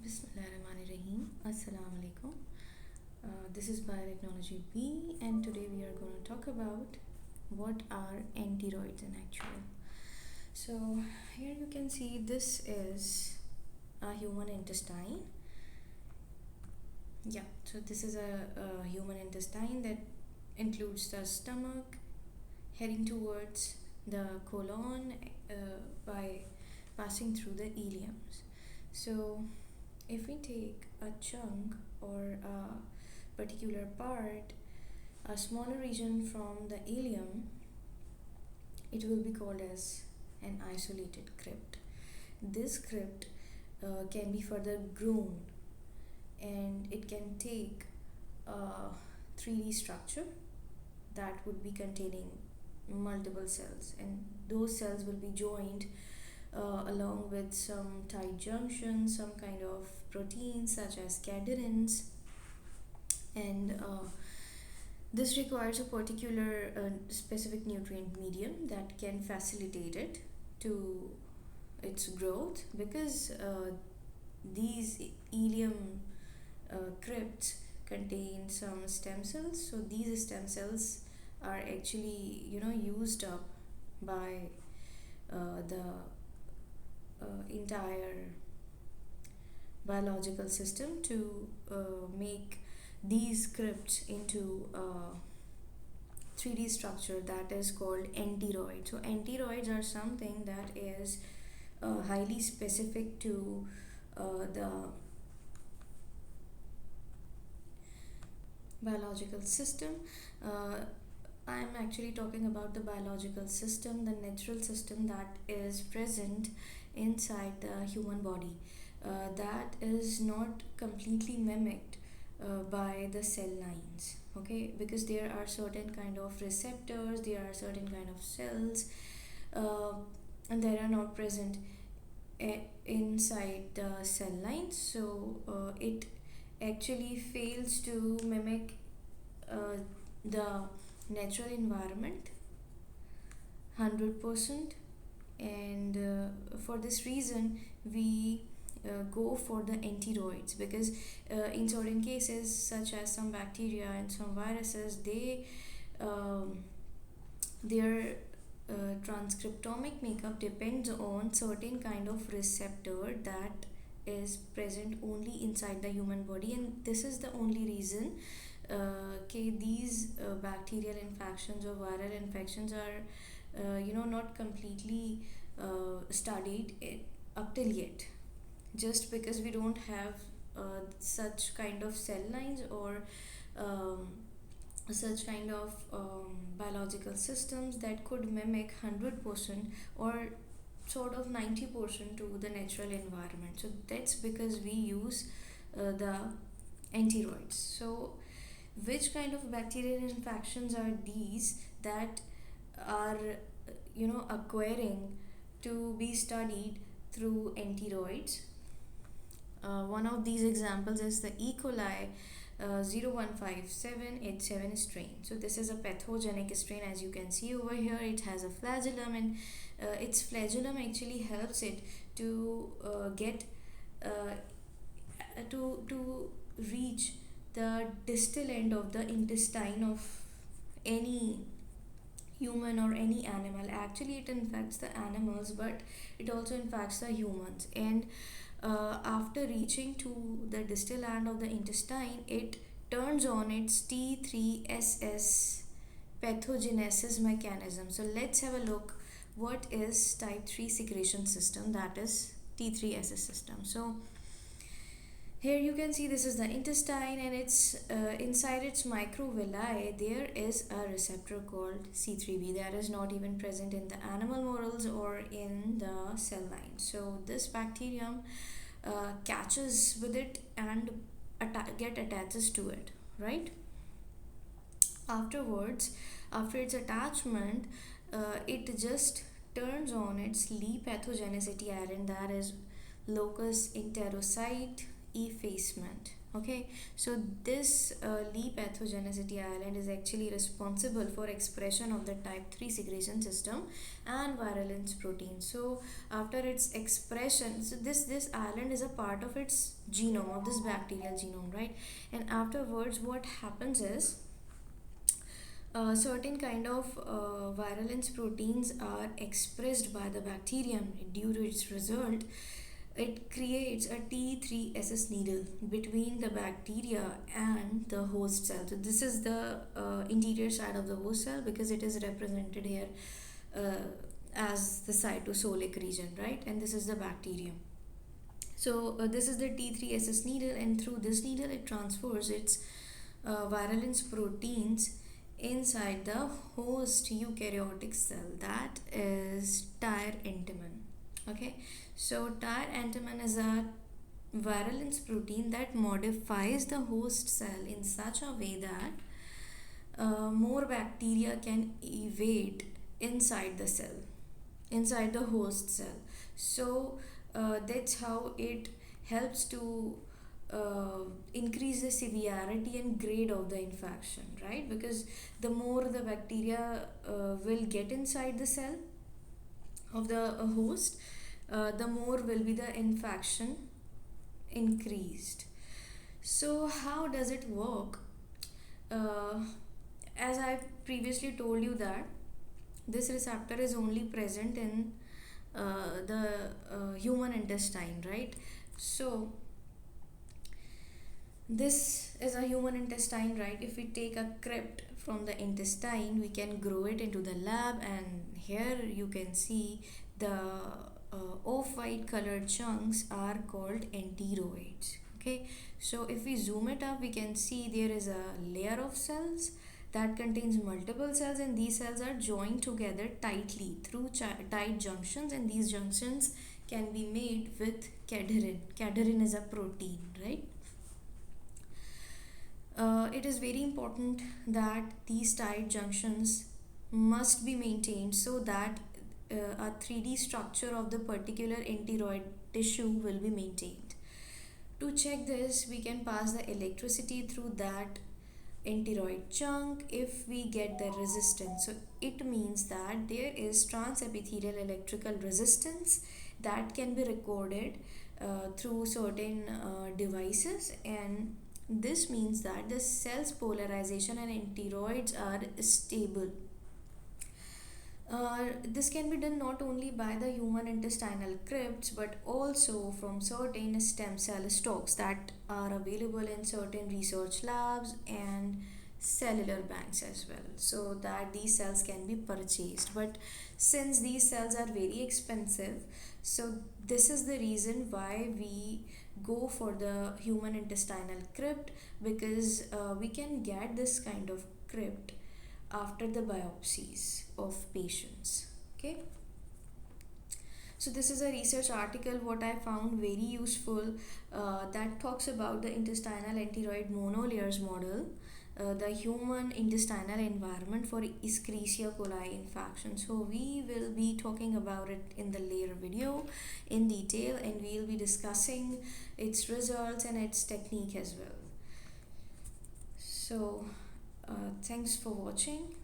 Bismillahirrahmanirrahim. Assalamu alaikum. This is Biotechnology B, and today we are going to talk about what are enteroids in actual. So, here you can see this is a human intestine. Yeah, so this is a human intestine that includes the stomach, heading towards the colon by passing through the ileums. So, if we take a chunk or a particular part, a smaller region from the ileum, it will be called as an isolated crypt. This crypt can be further grown and it can take a 3D structure that would be containing multiple cells, and those cells will be joined along with some tight junctions, some kind of proteins such as cadenins, and this requires a particular specific nutrient medium that can facilitate it to its growth, because these ileum crypts contain some stem cells. So these stem cells are actually used up by the entire biological system to make these crypts into a 3D structure that is called enteroid. So enteroids are something that is highly specific to the biological system. I'm actually talking about the biological system, the natural system that is present inside the human body, that is not completely mimicked by the cell lines. Okay, because there are certain kind of receptors, there are certain kind of cells, uh, and they are not present inside the cell lines. So it actually fails to mimic the natural environment 100%, and for this reason we go for the enteroids, because in certain cases such as some bacteria and some viruses, their transcriptomic makeup depends on certain kind of receptor that is present only inside the human body, and this is the only reason these bacterial infections or viral infections are not completely studied up till yet, just because we don't have such kind of cell lines or um, such kind of biological systems that could mimic 100% or sort of 90% to the natural environment. So that's because we use the enteroids. So which kind of bacterial infections are these that are acquiring to be studied through enteroids? One of these examples is the E. coli 015787 strain. So this is a pathogenic strain. As you can see over here, it has a flagellum, and its flagellum actually helps it to get to reach the distal end of the intestine of any human or any animal. Actually it infects the animals, but it also infects the humans, and after reaching to the distal end of the intestine, it turns on its T3SS pathogenesis mechanism. So let's have a look what is type 3 secretion system, that is T3SS system. So here you can see this is the intestine, and it's inside its microvilli there is a receptor called C3b that is not even present in the animal models or in the cell line. So this bacterium catches with it and attaches to it, right? Afterwards, after its attachment, it just turns on its Lee pathogenicity errand, that is locus enterocyte effacement. Okay, so this Lee pathogenicity island is actually responsible for expression of the type 3 secretion system and virulence protein. So after its expression, so this island is a part of its genome, of this bacterial genome, right? And afterwards what happens is certain kind of virulence proteins are expressed by the bacterium. Due to its result, it creates a T3SS needle between the bacteria and the host cell. So this is the interior side of the host cell, because it is represented here as the cytosolic region, right? And this is the bacterium. So this is the T3SS needle, and through this needle it transfers its virulence proteins inside the host eukaryotic cell, that is tyre-entamen. Okay, so tyre-entamen is a virulence protein that modifies the host cell in such a way that more bacteria can evade inside the cell, inside the host cell. So that's how it helps to increase the severity and grade of the infection, right? Because the more the bacteria will get inside the cell of the host, the more will be the infection increased. So how does it work? uh, as I previously told you that this receptor is only present in the human intestine, right? So this is a human intestine, right? If we take a crypt from the intestine, we can grow it into the lab, and here you can see the off-white colored chunks are called enteroids. Okay, so if we zoom it up, we can see there is a layer of cells that contains multiple cells, and these cells are joined together tightly through tight junctions, and these junctions can be made with cadherin. Cadherin is a protein, right? It is very important that these tight junctions must be maintained so that a 3D structure of the particular enteroid tissue will be maintained. To check this, we can pass the electricity through that enteroid chunk if we get the resistance. So it means that there is transepithelial electrical resistance that can be recorded through certain devices, and this means that the cell's polarization and enteroids are stable. This can be done not only by the human intestinal crypts but also from certain stem cell stocks that are available in certain research labs and cellular banks as well, so that these cells can be purchased. But since these cells are very expensive, so this is the reason why we go for the human intestinal crypt, because we can get this kind of crypt after the biopsies of patients. Okay, so this is a research article what I found very useful, that talks about the intestinal enteroid monolayers model, the human intestinal environment for Escherichia coli infection. So we will be talking about it in the later video in detail, and we will be discussing its results and its technique as well. So thanks for watching.